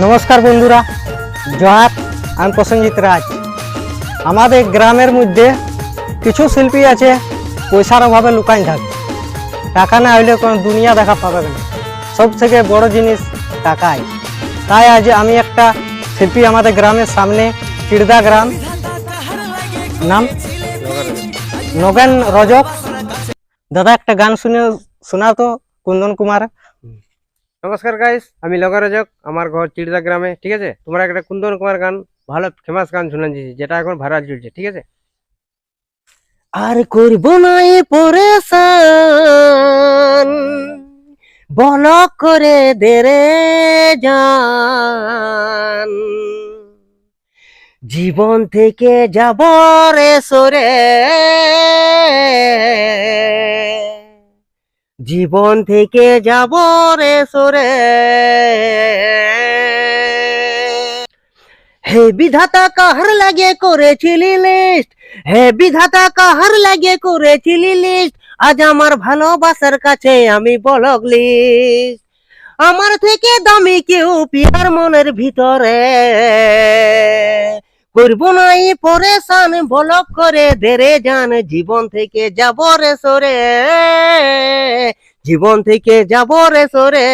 নমস্কার বন্ধুরা, জহার। আমি প্রসেনজিৎ রাজ। আমাদের গ্রামের মধ্যে কিছু শিল্পী আছে পয়সার অভাবে লুকাই থাকে। টাকা না হইলে কোনো দুনিয়া দেখা পাবে না। সব থেকে বড় জিনিস টাকাই। তাই আজ আমি একটা শিল্পী আমাদের গ্রামের সামনে, চিড়দা গ্রাম, নাম নগেন রজক। দাদা একটা গান শোনাও তো, কুন্দন কুমার। নমস্কার গাইস, আমি লগরজক, আমার ঘর চিড়দা গ্রামে। ঠিক আছে, তোমরা একটা কুন্দন কুমার গান, ভালো ফেমাস গান শুনেছি, যেটা এখন ভাইরাল চলছে। ঠিক আছে, আর করব না এ পরেশান, বলক করে দেরে যান, জীবন থেকে যাব রে সরে, জীবন থেকে যাব রে সরে। হে বিধাতা কাহার লাগে করেছিলি লিস্ট, হে বিধাতা কাহার লাগে করেছিলি লিস্ট, আজ আমার ভালোবাসার কাছে আমি বলক লিস্ট। আমার থেকে দামি কেউ পিয়ার মনের ভিতরে, করব না এই পরেশান, বলক করে দেরে যান, জীবন থেকে যাব রে সরে, জীবন থেকে যাব রে সরে।